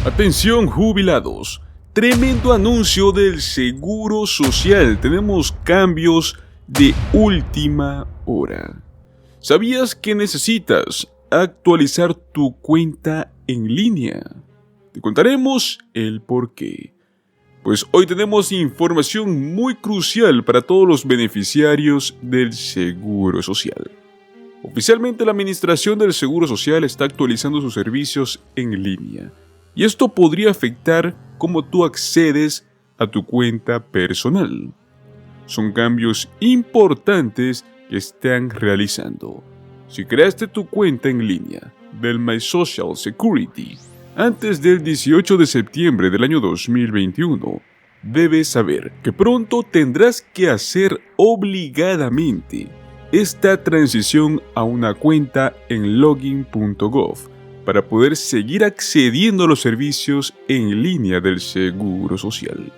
Atención jubilados, tremendo anuncio del Seguro Social, tenemos cambios de última hora. ¿Sabías que necesitas actualizar tu cuenta en línea? Te contaremos el porqué. Pues hoy tenemos información muy crucial para todos los beneficiarios del Seguro Social. Oficialmente la Administración del Seguro Social está actualizando sus servicios en línea. Y esto podría afectar cómo tú accedes a tu cuenta personal. Son cambios importantes que están realizando. Si creaste tu cuenta en línea del My Social Security antes del 18 de septiembre del año 2021, debes saber que pronto tendrás que hacer obligadamente esta transición a una cuenta en login.gov para poder seguir accediendo a los servicios en línea del Seguro Social.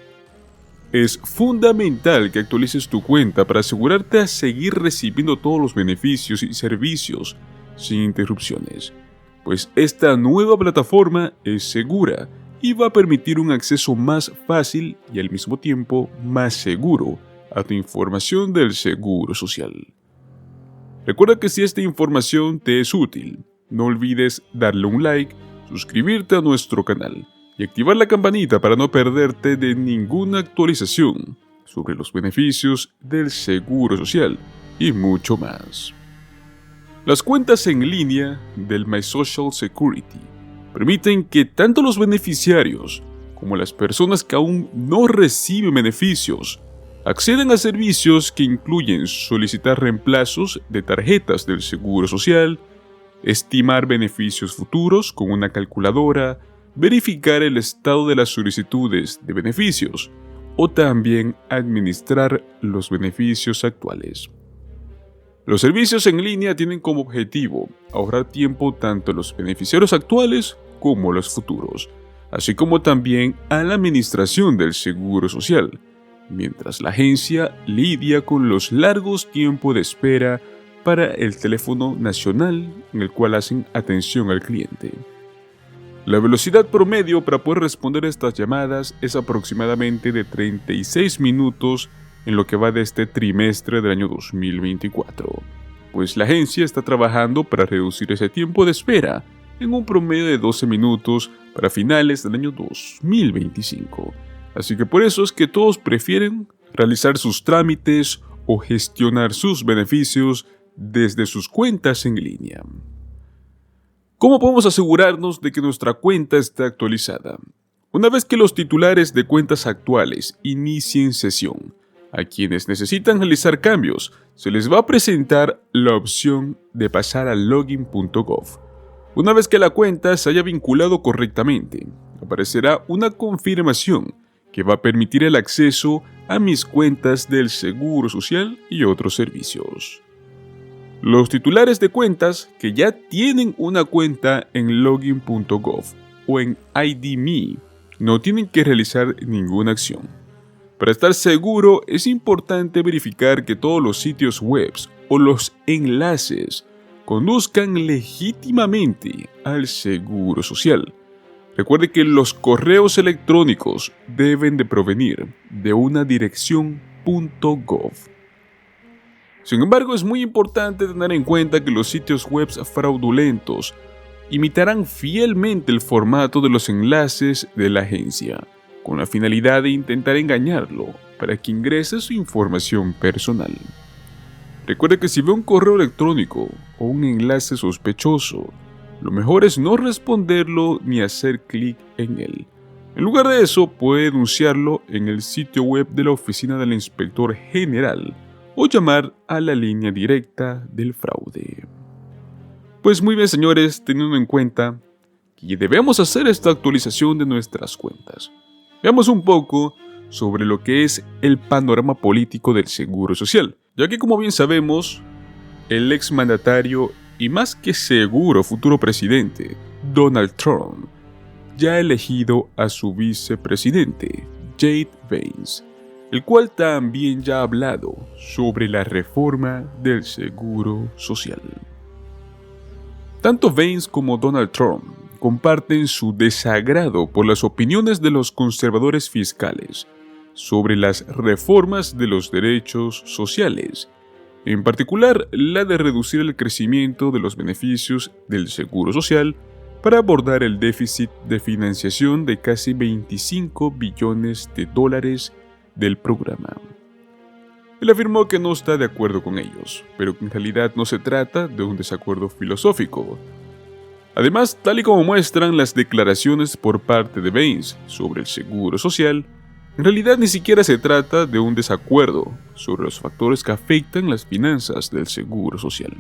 Es fundamental que actualices tu cuenta para asegurarte a seguir recibiendo todos los beneficios y servicios sin interrupciones, pues esta nueva plataforma es segura y va a permitir un acceso más fácil y al mismo tiempo más seguro a tu información del Seguro Social. Recuerda que si esta información te es útil, no olvides darle un like, suscribirte a nuestro canal y activar la campanita para no perderte de ninguna actualización sobre los beneficios del Seguro Social y mucho más. Las cuentas en línea del My Social Security permiten que tanto los beneficiarios como las personas que aún no reciben beneficios accedan a servicios que incluyen solicitar reemplazos de tarjetas del Seguro Social, estimar beneficios futuros con una calculadora, verificar el estado de las solicitudes de beneficios o también administrar los beneficios actuales. Los servicios en línea tienen como objetivo ahorrar tiempo tanto a los beneficiarios actuales como a los futuros, así como también a la administración del Seguro Social, mientras la agencia lidia con los largos tiempos de espera para el teléfono nacional en el cual hacen atención al cliente. La velocidad promedio para poder responder a estas llamadas es aproximadamente de 36 minutos en lo que va de este trimestre del año 2024, pues la agencia está trabajando para reducir ese tiempo de espera en un promedio de 12 minutos para finales del año 2025. Así que por eso es que todos prefieren realizar sus trámites o gestionar sus beneficios desde sus cuentas en línea. ¿Cómo podemos asegurarnos de que nuestra cuenta está actualizada? Una vez que los titulares de cuentas actuales inicien sesión, a quienes necesitan realizar cambios, se les va a presentar la opción de pasar a login.gov. Una vez que la cuenta se haya vinculado correctamente, aparecerá una confirmación que va a permitir el acceso a mis cuentas del Seguro Social y otros servicios. Los titulares de cuentas que ya tienen una cuenta en login.gov o en ID.me no tienen que realizar ninguna acción. Para estar seguro es importante verificar que todos los sitios web o los enlaces conduzcan legítimamente al Seguro Social. Recuerde que los correos electrónicos deben de provenir de una dirección .gov. Sin embargo, es muy importante tener en cuenta que los sitios web fraudulentos imitarán fielmente el formato de los enlaces de la agencia, con la finalidad de intentar engañarlo para que ingrese su información personal. Recuerde que si ve un correo electrónico o un enlace sospechoso, lo mejor es no responderlo ni hacer clic en él. En lugar de eso, puede denunciarlo en el sitio web de la Oficina del Inspector General o llamar a la línea directa del fraude. Pues muy bien, señores, teniendo en cuenta que debemos hacer esta actualización de nuestras cuentas, veamos un poco sobre lo que es el panorama político del Seguro Social, ya que como bien sabemos, el exmandatario y más que seguro futuro presidente, Donald Trump, ya ha elegido a su vicepresidente, Jade Vance, el cual también ya ha hablado sobre la reforma del Seguro Social. Tanto Vance como Donald Trump comparten su desagrado por las opiniones de los conservadores fiscales sobre las reformas de los derechos sociales, en particular la de reducir el crecimiento de los beneficios del Seguro Social para abordar el déficit de financiación de casi 25 billones de dólares del programa. Él afirmó que no está de acuerdo con ellos, pero que en realidad no se trata de un desacuerdo filosófico. Además, tal y como muestran las declaraciones por parte de Baines sobre el Seguro Social, en realidad ni siquiera se trata de un desacuerdo sobre los factores que afectan las finanzas del Seguro Social.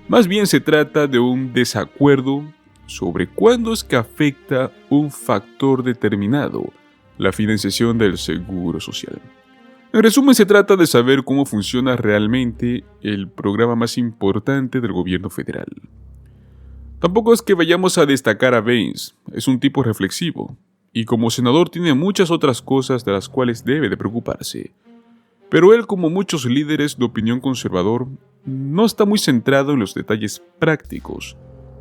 Más bien se trata de un desacuerdo sobre cuándo es que afecta un factor determinado la financiación del Seguro Social. En resumen, se trata de saber cómo funciona realmente el programa más importante del gobierno federal. Tampoco es que vayamos a destacar a Baines, es un tipo reflexivo, y como senador tiene muchas otras cosas de las cuales debe de preocuparse. Pero él, como muchos líderes de opinión conservador, no está muy centrado en los detalles prácticos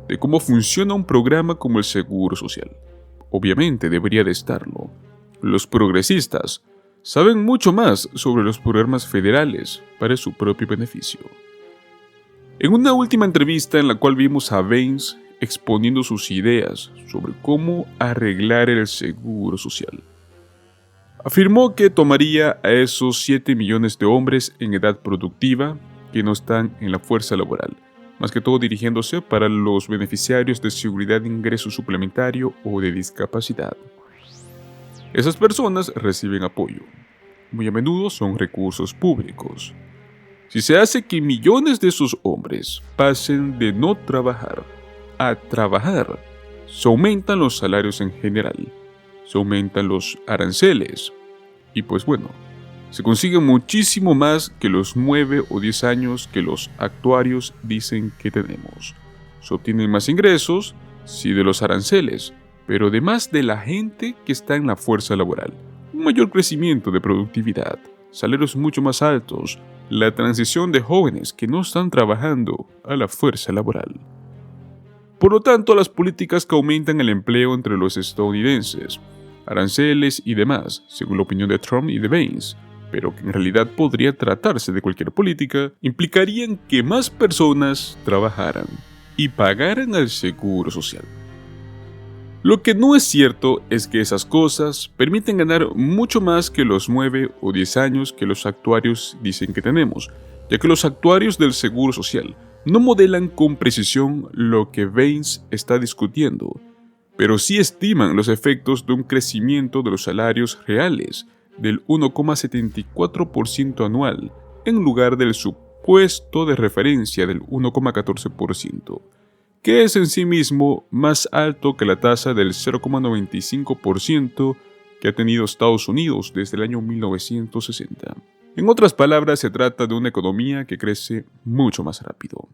de cómo funciona un programa como el Seguro Social. Obviamente debería de estarlo. Los progresistas saben mucho más sobre los programas federales para su propio beneficio. En una última entrevista en la cual vimos a Baines exponiendo sus ideas sobre cómo arreglar el Seguro Social, afirmó que tomaría a esos 7 millones de hombres en edad productiva que no están en la fuerza laboral, más que todo dirigiéndose para los beneficiarios de seguridad de ingreso suplementario o de discapacidad. Esas personas reciben apoyo. Muy a menudo son recursos públicos. Si se hace que millones de esos hombres pasen de no trabajar a trabajar, se aumentan los salarios en general, se aumentan los aranceles y pues bueno, se consigue muchísimo más que los 9 o 10 años que los actuarios dicen que tenemos. Se obtienen más ingresos, sí, de los aranceles, pero además de la gente que está en la fuerza laboral, un mayor crecimiento de productividad, salarios mucho más altos, la transición de jóvenes que no están trabajando a la fuerza laboral. Por lo tanto, las políticas que aumentan el empleo entre los estadounidenses, aranceles y demás, según la opinión de Trump y de Baines, pero que en realidad podría tratarse de cualquier política, implicarían que más personas trabajaran y pagaran al Seguro Social. Lo que no es cierto es que esas cosas permiten ganar mucho más que los 9 o 10 años que los actuarios dicen que tenemos, ya que los actuarios del Seguro Social no modelan con precisión lo que Baines está discutiendo, pero sí estiman los efectos de un crecimiento de los salarios reales del 1,74% anual en lugar del supuesto de referencia del 1,14%. Que es en sí mismo más alto que la tasa del 0,95% que ha tenido Estados Unidos desde el año 1960. En otras palabras, se trata de una economía que crece mucho más rápido.